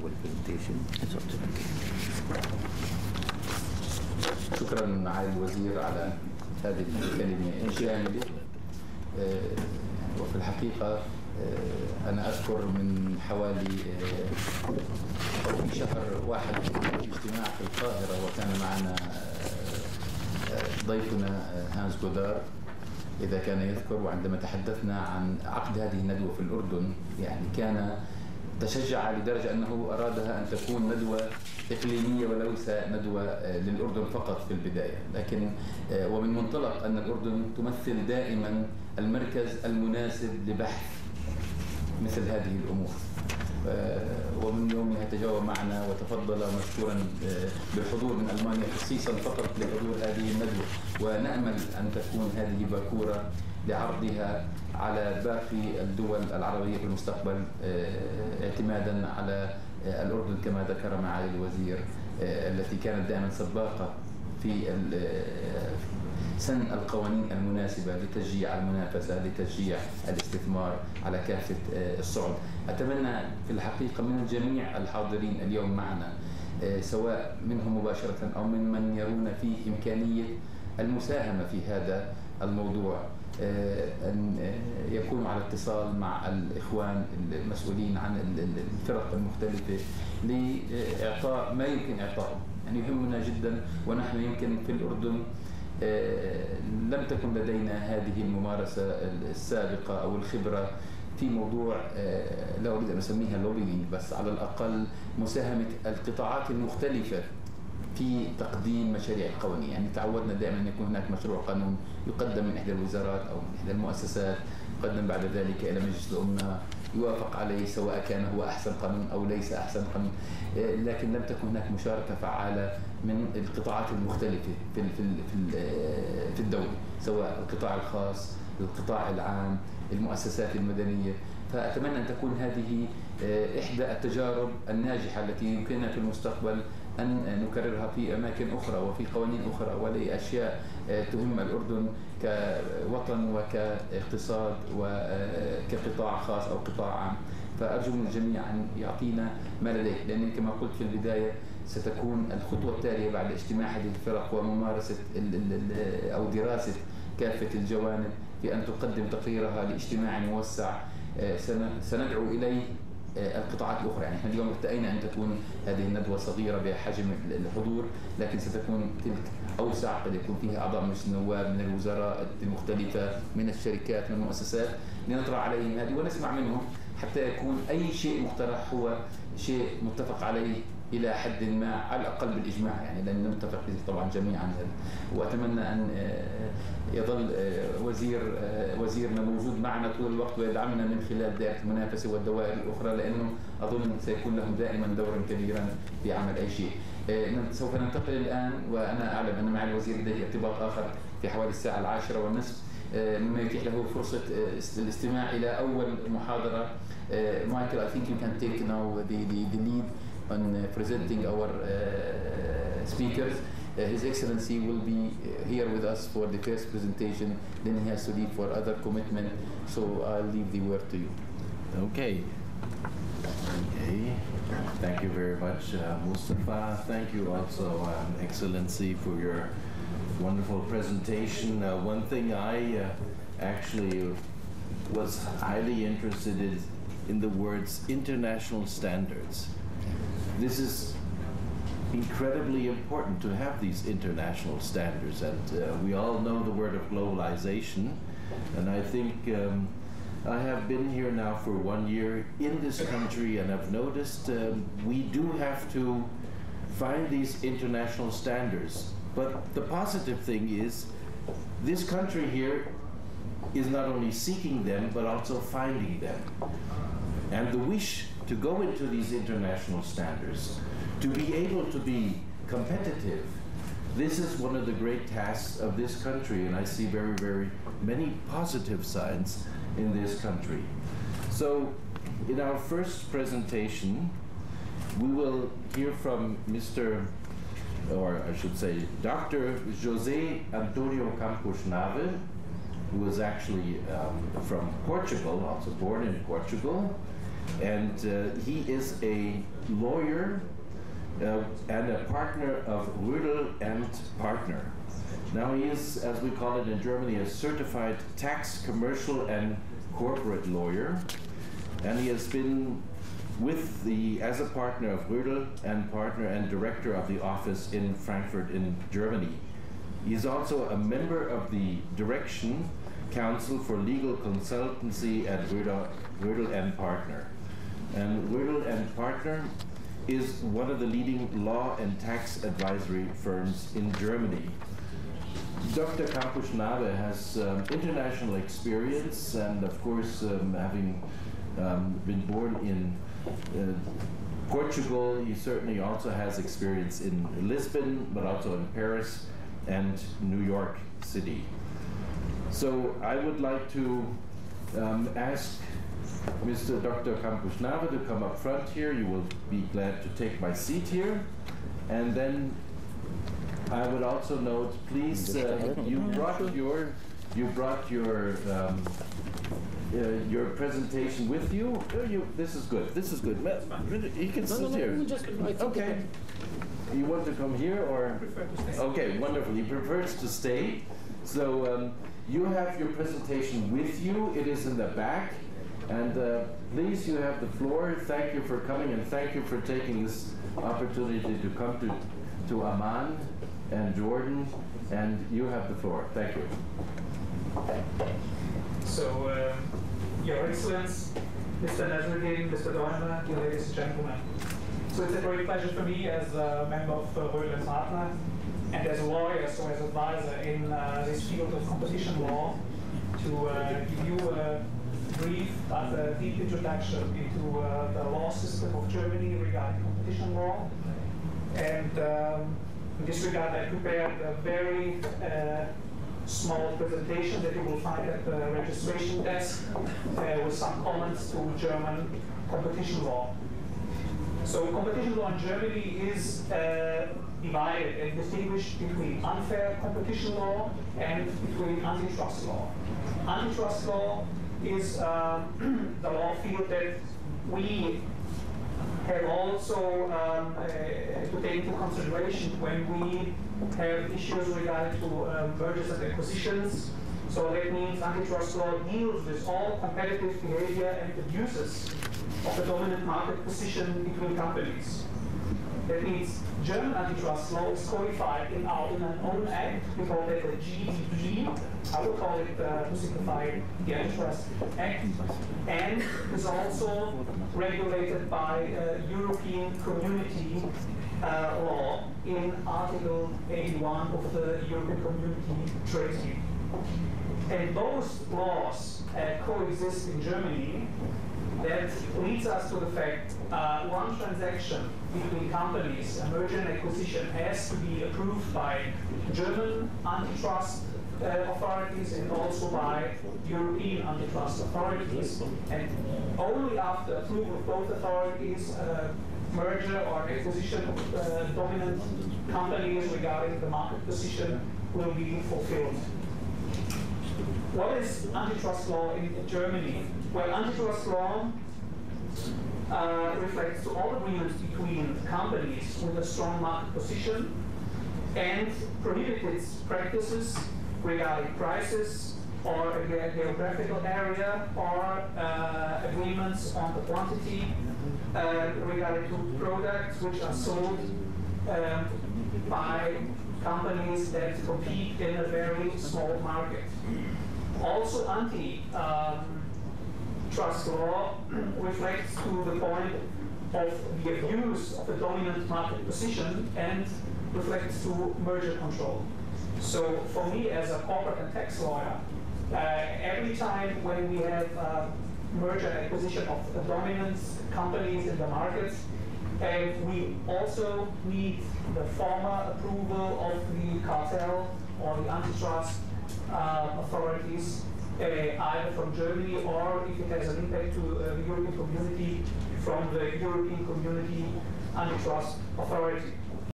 أول برزنتيشن. شكرا معالي الوزير على هذه الكلمة الشاملة. وفي الحقيقة أنا أذكر من حوالي في شهر واحد اجتماع في القاهرة، وكان معنا ضيفنا هانز جودار إذا كان يذكر، وعندما تحدثنا عن عقد هذه الندوة في الأردن يعني كان تشجع لدرجة أنه أرادها أن تكون ندوة إقليمية وليس ندوة للأردن فقط في البداية، لكن ومن منطلق أن الأردن تمثل دائما المركز المناسب لبحث مثل هذه الأمور. ومن يومها تجاوب معنا وتفضل مشكورا بالحضور من ألمانيا خصيصا فقط لحضور هذه الندوة، ونأمل أن تكون هذه باكورة لعرضها على باقي الدول العربية في المستقبل، اعتمادا على الأردن كما ذكر معالي الوزير التي كانت دائما سباقة في سن القوانين المناسبة لتشجيع المنافسة، لتشجيع الاستثمار على كافة الصعد. أتمنى في الحقيقة من الجميع الحاضرين اليوم معنا، سواء منهم مباشرة أو من يرون فيه إمكانية المساهمة في هذا الموضوع، أن يكونوا على اتصال مع الإخوان المسؤولين عن الفرق المختلفة لإعطاء ما يمكن إعطائه. يعني يهمنا جدا، ونحن يمكن في الأردن لم تكن لدينا هذه الممارسة السابقة أو الخبرة في موضوع لا أريد أن أسميها لوبينج، بس على الأقل مساهمة القطاعات المختلفة في تقديم مشاريع القوانين. يعني تعودنا دائما أن يكون هناك مشروع قانون يقدم من إحدى الوزارات أو من إحدى المؤسسات، يقدم بعد ذلك إلى مجلس الأمة يوافق عليه سواء كان هو أحسن قانون أو ليس أحسن قانون، لكن لم تكن هناك مشاركة فعالة من القطاعات المختلفة في الدولة، سواء القطاع الخاص، القطاع العام، المؤسسات المدنية. فأتمنى أن تكون هذه إحدى التجارب الناجحة التي يمكننا في المستقبل أن نكررها في أماكن أخرى وفي قوانين أخرى ولأشياء تهم الأردن كوطن وكاقتصاد وكقطاع خاص أو قطاع عام. فأرجو من الجميع أن يعطينا ما لديه، لأن كما قلت في البداية ستكون الخطوة التالية بعد اجتماع هذه الفرق وممارسة أو دراسة كافة الجوانب في أن تقدم تقريرها لاجتماع موسع سندعو إليه القطاعات الأخرى. يعني احنا اليوم ارتأينا أن تكون هذه الندوة صغيرة بحجم الحضور، لكن ستكون تلك أوسع، قد يكون فيها أعضاء مجلس النواب من الوزارات المختلفة، من الشركات، من المؤسسات، لنطرح عليهم هذه ونسمع منهم حتى يكون أي شيء مقترح هو شيء متفق عليه إلى حد ما، على الأقل بالإجماع، يعني لن نتفق به طبعا جميعا. وأتمنى أن يظل وزيرنا موجود معنا طول الوقت ويدعمنا من خلال دائرة المنافسة والدوائر الأخرى، لأنه أظن سيكون لهم دائما دورا كبيرا في عمل أي شيء. سوف ننتقل الآن، وأنا أعلم أن معالي الوزير لديه ارتباط آخر في حوالي الساعة 10:30، مما يتيح له فرصة الاستماع إلى أول محاضرة. Michael, I think you can take now the lead on presenting our speakers. His Excellency will be here with us for the first presentation, then he has to leave for other commitment, so I'll leave the word to you. Okay. Thank you very much, Mustafa. Thank you also, Excellency, for your wonderful presentation. One thing I actually was highly interested in the words international standards. This is incredibly important to have these international standards, and we all know the word of globalization, and I think I have been here now for 1 year in this country, and I've noticed we do have to find these international standards. But the positive thing is this country here is not only seeking them but also finding them, and the wish to go into these international standards, to be able to be competitive. This is one of the great tasks of this country, and I see very, very many positive signs in this country. So in our first presentation, we will hear from Mr. or I should say Dr. José Antonio Campos Nave, who was actually from Portugal, also born in Portugal. and he is a lawyer and a partner of Rödel and Partner. Now he is, as we call it in Germany, a certified tax, commercial, and corporate lawyer, and he has been as a partner of Rödel and Partner and director of the office in Frankfurt in Germany. He is also a member of the Direction Council for Legal Consultancy at Rödel and Partner. And Rödel and Partner is one of the leading law and tax advisory firms in Germany. Dr. Campos-Nabe has international experience, and of course, having been born in Portugal, he certainly also has experience in Lisbon, but also in Paris and New York City. So I would like to ask Mr. Dr. Campos-Nabe to come up front here. You will be glad to take my seat here. And then I would also note, please, you brought your presentation with you. This is good. This is good. You can sit here. Okay. You want to come here, or? I prefer to stay. Okay, wonderful. He prefers to stay. So you have your presentation with you. It is in the back. And please, you have the floor. Thank you for coming, and thank you for taking this opportunity to come to Amman and Jordan. And you have the floor. Thank you. So, Your Excellence, Mr. Nasruddin, Mr. Dorner, dear ladies and gentlemen. So it's a great pleasure for me as a member of Rödel and Partner and as a lawyer, so as advisor in this field of competition law, to give you a brief but a deep introduction into the law system of Germany regarding competition law. And in this regard, I prepared a very small presentation that you will find at the registration desk with some comments to German competition law. So competition law in Germany is divided and distinguished between unfair competition law and between antitrust law. Antitrust law is the law field that we have also to take into consideration when we have issues regarding to mergers and acquisitions. So that means antitrust law deals with all competitive behavior and abuses of the dominant market position between companies. That means German antitrust law is codified in an own act. We call that the GDG. I would call it, to simplify, the Antitrust Act, and is also regulated by European Community law in Article 81 of the European Community Treaty. And those laws coexist in Germany. That leads us to the fact one transaction between companies, a merger and acquisition, has to be approved by German antitrust authorities and also by European antitrust authorities. And only after approval of both authorities, merger or acquisition of dominant companies regarding the market position will be fulfilled. What is antitrust law in Germany? Well, antitrust law reflects to all agreements between companies with a strong market position and prohibits practices regarding prices or a geographical area or agreements on the quantity regarding to products which are sold by companies that compete in a very small market. Also, anti-trust law reflects to the point of the abuse of the dominant market position and reflects to merger control. So for me as a corporate and tax lawyer, every time when we have merger and acquisition of dominant companies in the market, we also need the formal approval of the cartel or the antitrust authorities, either from Germany or if it has an impact to the European community, from the European Community Antitrust Authority.